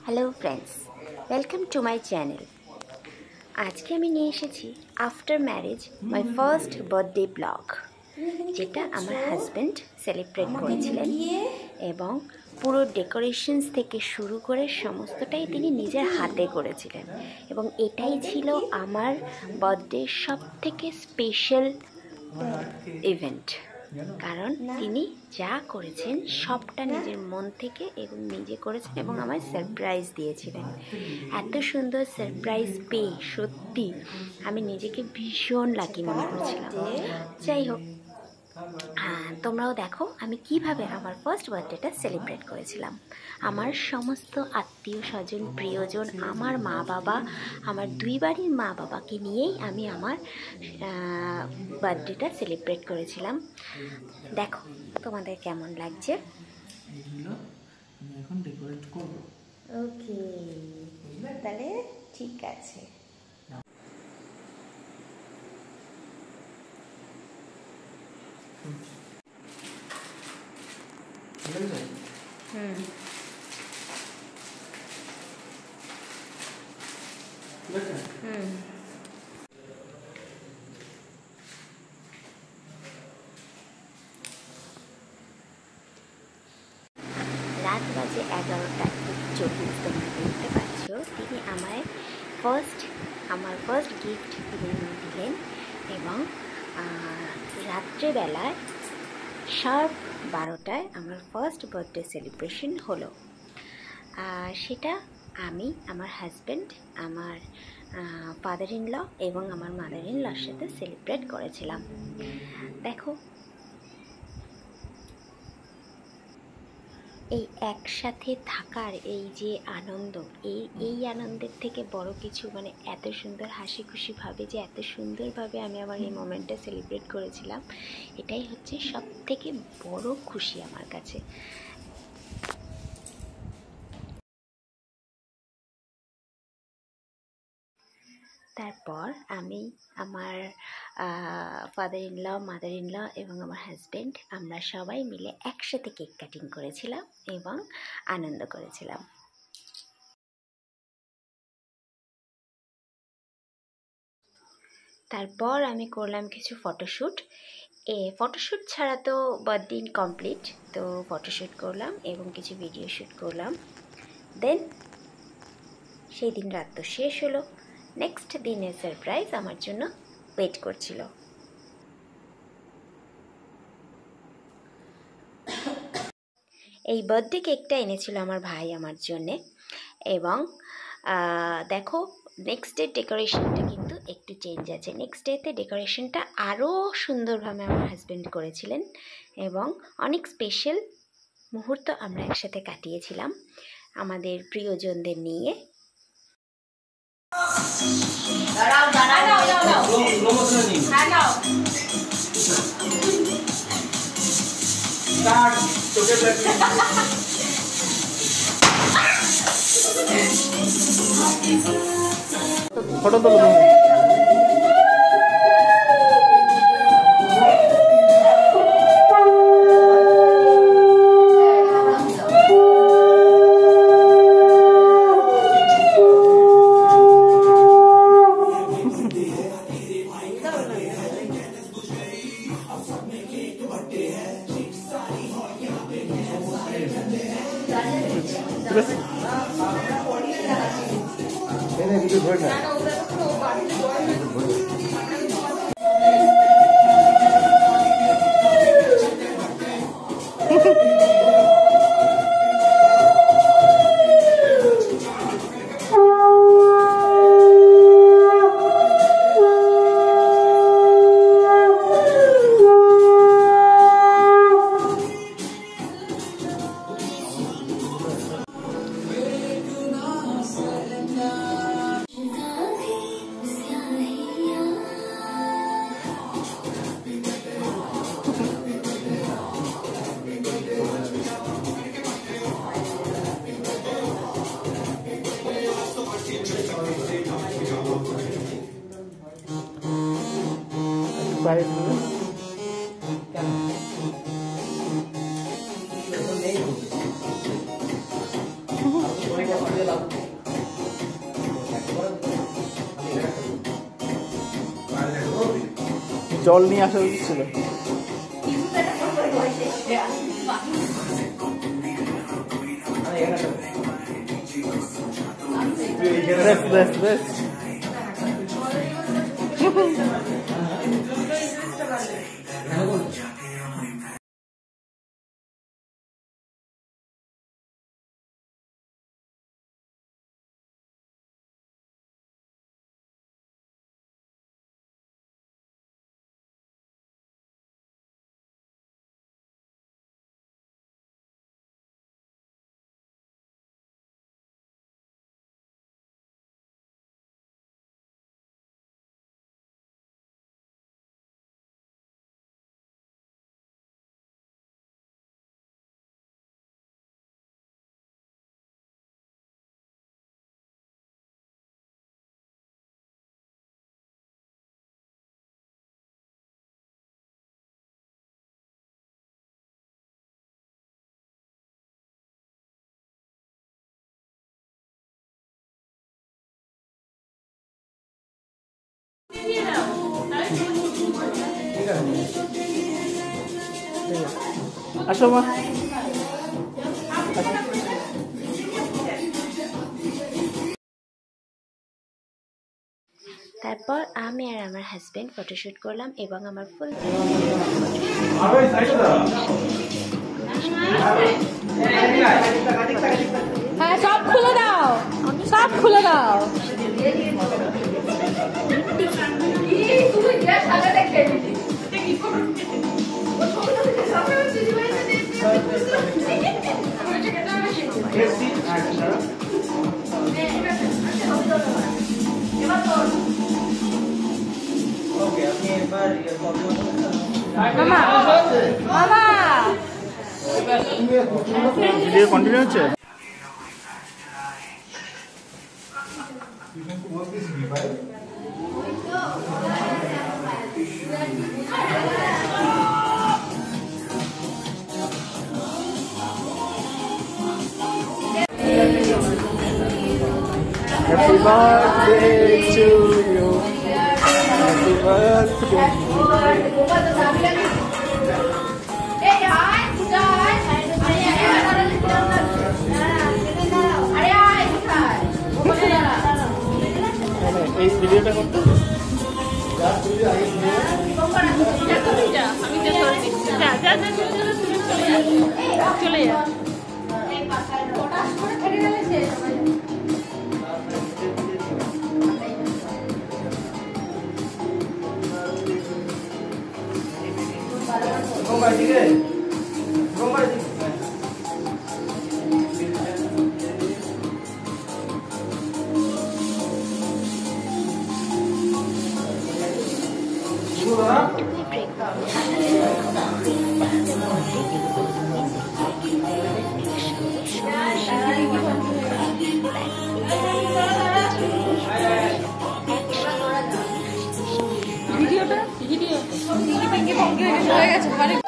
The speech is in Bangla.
Hello friends, welcome to my channel. आज के आमी निये एसेछि after marriage my first birthday vlog, जेटा आमार हाजबैंड सेलिब्रेट करेछिलेन एबं पुरो डेकोरेशन्स थेके शुरू करे समस्तटाई तिनि निजेर हाथे करेछिलेन एबं एटाई छिलो आमार बार्थडे सबथेके स्पेशल इवेंट। कारण तिनी जा करेछेन सबटा निजेर मन थेके एबं निजे करेछेन एबं आमाय सारप्राइज दिएछिलेन। एत सुंदर सारप्राइज पेये सत्यि आमी निजेके भीषण लाकी मने करछिलाम। जाई होक, तोमराओ देखो आमी किभाबे आमार फार्स्ट बार्थडेटा सेलिब्रेट करेछिलाम। आमार समस्त आत्मीय स्वजन प्रियजन आमार मा बाबा आमार दुई बाड़िर मा बाबाके नियेई आमी आमार बार्थडेटा सेलिब्रेट करेछिलाम। देखो तोमादेर केमन लागছে। ओके ताहले ठीक आछे। रात बाजे 11:40 তোমরা দেখতে পাচ্ছ। তিনি আমায় আমার ফার্স্ট গিফট তিনি দিলেন এবং রাত্রেবেলায় শার্প 12টায় আমার ফার্স্ট বার্থডে সেলিব্রেশন হলো। সেটা আমি আমার হাজব্যান্ড, আমার ফাদার ইন ল এবং আমার মাদার ইন লর সাথে সেলিব্রেট করেছিলাম। দেখো এই একসাথে থাকার এই যে আনন্দ, এই আনন্দের থেকে বড় কিছু মানে এত সুন্দর হাসি খুশি ভাবে যে এত সুন্দরভাবে আমি আমার এই মোমেন্টটা সেলিব্রেট করেছিলাম, এটাই হচ্ছে সব থেকে বড় খুশি আমার কাছে। তারপর আমি আমার father in law, mother in law এবং আমার হাজব্যান্ড আমরা সবাই মিলে একসাথে কেক কাটিং করেছিলাম এবং আনন্দ করেছিলাম। তারপর আমি করলাম কিছু ফটোশ্যুট। ফটোশ্যুট ছাড়া তো বার্থডে ইনকমপ্লিট, তো ফটোশ্যুট করলাম এবং কিছু ভিডিও শ্যুট করলাম। দেন সেই দিন রাত তো শেষ হলো। নেক্সট দিনের সারপ্রাইজ আমার জন্য ওয়েট করছিল। এই বার্থডে কেকটা এনেছিল আমার ভাই আমার জন্যে এবং দেখো নেক্সট ডে ডেকোরেশনটা কিন্তু একটু চেঞ্জ আছে। নেক্সট ডেতে ডেকোরেশনটা আরও সুন্দরভাবে আমার হাজব্যান্ড করেছিলেন এবং অনেক স্পেশাল মুহূর্ত আমরা একসাথে কাটিয়েছিলাম আমাদের প্রিয়জনদের নিয়ে। দাঁড়াও দাঁড়াও দাঁড়াও দাঁড়াও স্টার্ট চোখে ফটো তুলো। জল নিয়ে আসা উচিত ছিল। বেশ বেশ বেশ আসো মা। তারপর আমি আর আমার হাজবেন্ড ফটোশুট করলাম এবং আমার ফুল সব খুলে দাও, সব খুলে দাও। মামা মামা ভিডিও কন্টিনিউ হচ্ছে। Happy birthday to you. Happy birthday. এই ভিডিওটা করতে চলে যা। ভিডিওটা ভিডিও হয়ে গেছে।